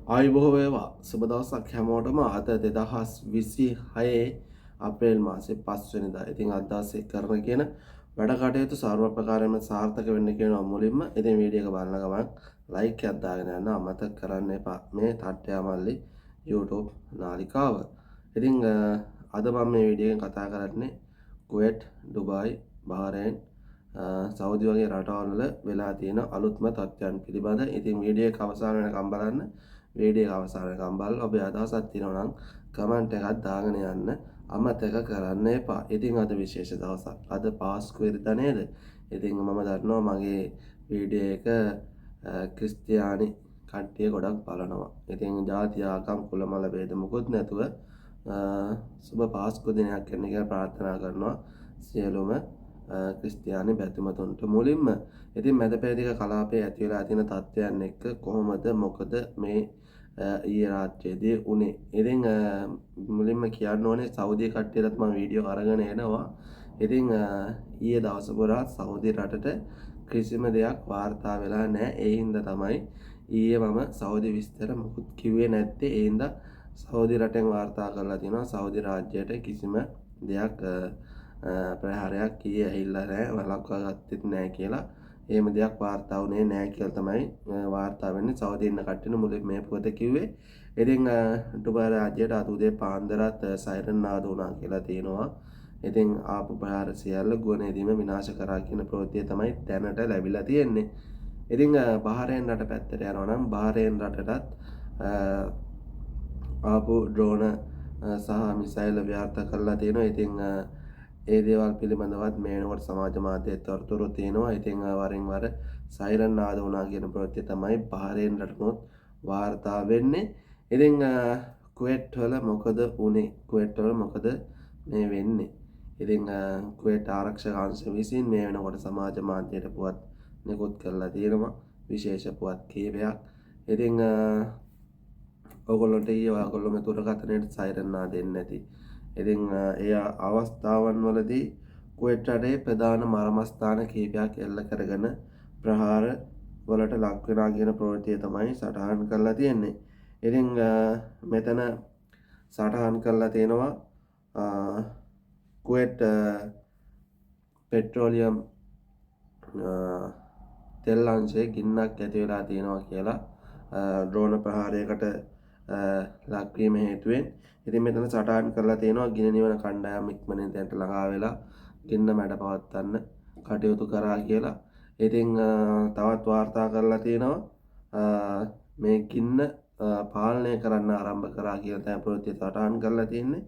ආයුබෝව වේවා සුබ දවසක් හැමෝටම අද 2026 අප්‍රේල් මාසේ 5 වෙනිදා. ඉතින් අද දවසේ කරන කියන වැඩ කටයුතු සර්ව ප්‍රකාරයෙන්ම සාර්ථක වෙන්න කියනවා මුලින්ම. ඉතින් වීඩියෝ එක බලන ගමන් ලයික් එකක් දාගෙන යන්න අමතක කරන්න එපා. මේ තට්ටයා මල්ලි YouTube නාලිකාව. ඉතින් අද මම මේ වීඩියෝ එකෙන් කතා කරන්නේ කුවේට්, ඩුබායි, බහරේන්, සෞදි වගේ රටවල් වල වෙලා තියෙන අලුත්ම තත්ත්වයන් පිළිබඳ. ඉතින් වීඩියෝ එක අවසාන වෙනකම් බලන්න. වීඩියෝ එක අවසාන වෙනකම් බලලා ඔබේ අදහසක් තියෙනවා නම් කමෙන්ට් එකක් දාගෙන යන්න අමතක කරන්න එපා. ඉතින් අද විශේෂ දවසක්. අද පාස්කු ඉරිදා නේද? ඉතින් මම දන්නවා මගේ වීඩියෝ එක ක්‍රිස්තියානි කට්ටිය ගොඩක් බලනවා. ඉතින් ජාති ආගම් කුල මල ભેද මුකුත් නැතුව සුබ පාස්කු දිනයක් වෙන්න කියලා ප්‍රාර්ථනා කරනවා සියලුම ක්‍රිස්තියානි බැතිමතුන්ට. මුලින්ම ඉතින් මැදපෙරදිග කලාපයේ ඇති වෙලා තියෙන තත්ත්වයන් එක්ක කොහොමද මොකද මේ ඊයේ රාත්‍රියේදී උනේ. ඉතින් මුලින්ම කියන්න ඕනේ සෞදි කට්ටියටත් මම වීඩියෝ අරගෙන එනවා. ඉතින් ඊයේ දවස පුරා සෞදි රටට කිසිම දෙයක් වාර්තා වෙලා නැහැ. ඒ හින්දා තමයි ඊයේ මම සෞදි විස්තර මුකුත් කිව්වේ නැත්තේ. ඒ හින්දා සෞදි රටෙන් වාර්තා කරලා තියෙනවා සෞදි රාජ්‍යයට කිසිම දෙයක් ප්‍රහාරයක් ඊයේ ඇහිල්ලා නැහැ, වළක්වා ගත්තෙත් නැහැ කියලා. එහෙම දෙයක් වාර්තා වුණේ නැහැ කියලා තමයි වාර්තා වෙන්නේ. සෞදි ඉන්න කට්ටියන මුලින් මේ පොත කිව්වේ. ඉතින් ඩුබායි රාජ්‍යයට අද උදේ පාන්දරත් සයිරන් නාද වුණා කියලා තියෙනවා. ඉතින් ආපු ප්‍රහාර සියල්ල ගුවනේදීම විනාශ කරා කියන ප්‍රවෘත්තිය තමයි දැනට ලැබිලා තියෙන්නේ. ඉතින් බහරේන් රට පැත්තට යනවා නම් බහරේන් රටටත් ආපු ඩ්‍රෝන සහ මිසයිල් ව්‍යාර්ථ කරලා තියෙනවා. ඉතින් ඒ දේවල් පිළිබඳවත් මේ වෙනකොට සමාජ මාධ්‍යයේ තොරතුරු තියෙනවා. ඉතින් වරින් වර සයිරන් නාද වුණා කියන ප්‍රවෘත්තිය තමයි බහරේන් රටනොත් වාර්තා වෙන්නේ. ඉතින් කුවේට් වල මොකද වුනේ? කුවේට් වල මොකද මේ වෙන්නේ? ඉතින් කුවේට් ආරක්ෂක අංශ විසින් මේ වෙනකොට සමාජ මාධ්‍යයට පුවත් නිකුත් කරලා තියෙනවා. විශේෂ පුවත් කීපයක්. ඉතින් ඔයගොල්ලන්ට ඊයේ ඔයගොල්ලෝ මේ දුරකථනයේ සයිරන් නාදෙන්නේ නැති. ඉතින් ඒ අවස්ථාවන් වලදී කුවේට් රටේ ප්‍රධාන මර්මස්ථාන කීපයක් එල්ල කරගෙන ප්‍රහාර වලට ලක් වෙනා කියන ප්‍රවෘත්තිය තමයි සටහන් කරලා තියෙන්නේ. ඉතින් මෙතන සටහන් කරලා තියෙනවා කුවේට් පෙට්‍රෝලියම් තෙල් අංශයේ ගින්නක් ඇති වෙලා තියෙනවා කියලා ඩ්‍රෝන ප්‍රහාරයකට ලක්වීම හේතුවෙන්. ඉතින් මෙතන සටහන් කරලා තියෙනවා ගිනි නිවන කණ්ඩායම් ඉක්මනින් දැන්ට ළඟා වෙලා ගින්න මැඩ පවත්වන්න කටයුතු කරා කියලා. ඉතින් තවත් වාර්තා කරලා තියෙනවා මේ ගින්න පාලනය කරන්න ආරම්භ කරා කියලා තමයි ප්‍රවෘත්තිය සටහන් කරලා තියෙන්නේ.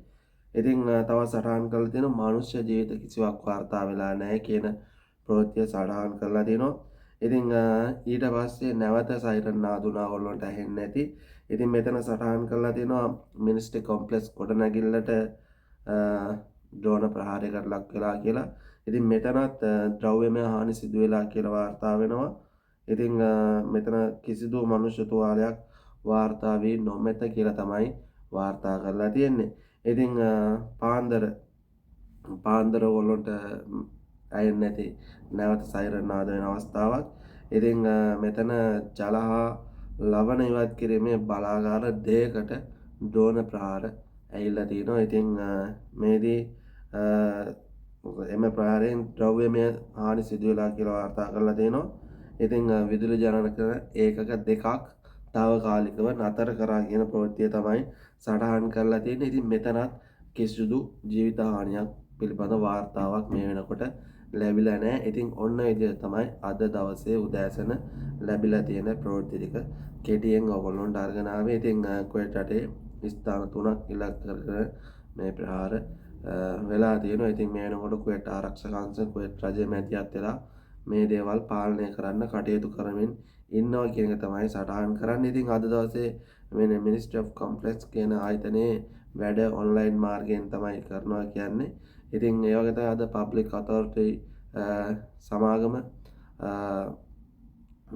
ඉතින් තවත් සටහන් කරලා තියෙනවා මනුෂ්‍ය ජීවිත කිසිවක් වාර්තා වෙලා නැහැ කියන ප්‍රවෘත්තිය සටහන් කරලා තියෙනවා. ඉතින් ඊට පස්සේ නැවත සයිරන් නාදුනා ඔයගොල්ලන්ට ඇහෙන්නේ නැති. ඉතින් මෙතන සටහන් කරලා තියෙනවා මිනිස්ට්‍රි කොම්ප්ලෙක්ස් ගොඩනැගිල්ලට ඩ්‍රෝන ප්‍රහාරයකට ලක් වෙලා කියලා. ඉතින් මෙතනත් ද්‍රව්‍යමය හානි සිදු වෙලා කියලා වාර්තා වෙනවා. ඉතින් මෙතන කිසිදු මනුෂ්‍ය තුවාලයක් වාර්තා වී නොමැත කියලා තමයි වාර්තා කරලා තියෙන්නේ. ඉතින් පාන්දර ඔයගොල්ලන්ට ඇහෙන්නේ නැති නැවත සයිරන් නාද වෙන අවස්ථාවක්. ඉතින් මෙතන ජල හා ලවණ ඉවත් කිරීමේ බලාගාර දෙකකට ඩ්‍රෝන ප්‍රහාර ඇහිලා තිනවා. ඉතින් මේදී එම ප්‍රහාරයෙන් ද්‍රව්‍යමය හානි සිදු වෙලා කියලා වාර්තා කරලා තියෙනවා. ඉතින් විදුලි ජනක ඒකක දෙකක් తాවකාලිකව නතර කරා කියන ප්‍රවෘත්තිය තමයි සටහන් කරලා තියෙන්නේ. ඉතින් මෙතනත් කිසිදු ජීවිත හානියක් පිළිබඳ වාර්තාවක් මේ වෙනකොට ලැබිලා නැහැ. ඉතින් ඔන්න විදිහට තමයි අද දවසේ උදෑසන ලැබිලා තියෙන ප්‍රවෘත්ති ටික කෙටියෙන් ඔයගොල්ලොන්ට අරගෙන ආවේ. ඉතින් කුවේට් රටේ ස්ථාන 3ක් ඉලක්ක කරගෙන මේ ප්‍රහාර වෙලා තියෙනවා. ඉතින් මේ වෙනකොට කුවේට් ආරක්ෂක අංශ කුවේට් රජයේ මැදිහත් වෙලා මේ දේවල් පාලනය කරන්න කටයුතු කරමින් ඉන්නවා කියන එක තමයි සටහන් කරන්නේ. ඉතින් අද දවසේ මේ මිනිස්ට්‍රි ඔෆ් කොම්ප්ලෙක්ස් කියන ආයතනයේ වැඩ ඔන්ලයින් මාර්ගයෙන් තමයි කරනවා කියන්නේ. ඉතින් ඒ වගේ තමයි අද පබ්ලික් අතොරිටි සමාගම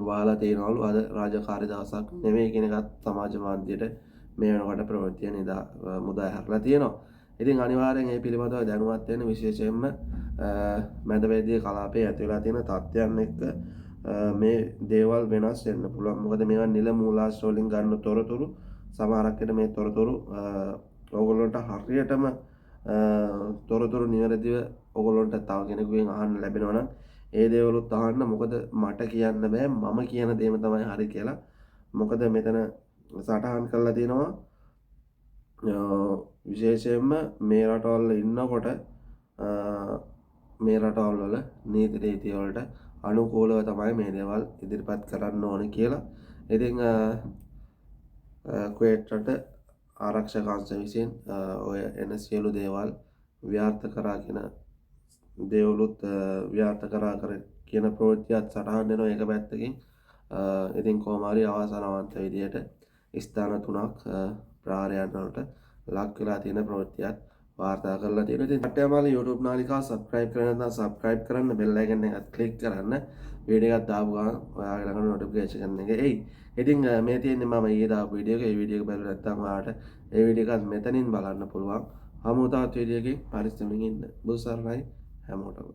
වහලා තියෙනවලු. අද රාජකාරී දවසක් නෙමෙයි කියන එකත් සමාජ මාධ්‍යයට මේ වෙනකොට ප්‍රවෘත්තිය මුදා හැරලා තියෙනවා. ඉතින් අනිවාර්යෙන් මේ පිළිබඳව දැනුවත් වෙන්න විශේෂයෙන්ම මැදපෙරදිග කලාපයේ ඇති වෙලා තියෙන තත්ත්වයන් එක්ක මේ දේවල් වෙනස් වෙන්න පුළුවන්. මොකද මේවා නිල මූලාශ්‍ර වලින් ගන්න තොරතුරු සමහරක් විට මේ තොරතුරු ඕගොල්ලන්ට හරියටම තොරතුරු නිවැරදිව ඕගොල්ලන්ට තව කෙනෙකුගෙන් අහන්න ලැබෙනවා නම් ඒ දේවලුත් අහන්න. මොකද මට කියන්න බෑ මම කියන දේම තමයි හරි කියලා. මොකද මෙතන සටහන් කරලා තියෙනවා විශේෂයෙන්ම මේ රටවල් ඉන්නකොට මේ රටවල් වල නීති රීති වලට අනුකූලව තමයි මේ දේවල් ඉදිරිපත් කරන්න ඕනේ කියලා. ඉතින් කුවේට් රට ආරක්ෂක අංශ විසින් ඔය එන සියලු දේවල් ව්‍යාර්ථ කරා කියන දේවලුත් ව්‍යාර්ථ කරා කර කියන ප්‍රවෘත්තියත් සටහන් වෙනවා එක පැත්තකින්. ඉතින් කොහොම හරි අවසානවන්ත විදියට ස්ථාන 3ක් ප්‍රහාරයන් වලට ලක් වෙලා තියෙන ප්‍රවෘත්තියත් වාර්තා කරලා තියෙනවා. ඉතින් පට්ටයමාල YouTube නාලිකාව subscribe කරන්න නැත්නම් subscribe කරන්න, bell icon එකත් click කරන්න. වීඩියෝ එකක් දාපු ගමන් ඔයාගේ ළඟ notification එක එයි. ඉතින් මේ තියෙන්නේ මම ඊයේ දාපු වීඩියෝ එක. ඒ වීඩියෝ එක බලලා නැත්නම් ඔයාලට ඒ වීඩියෝ එකත් මෙතනින් බලන්න පුළුවන්. හමු තවත් වීඩියෝ එකකින් පරිස්සමින් ඉන්න. බුසරණයි හැමෝටම.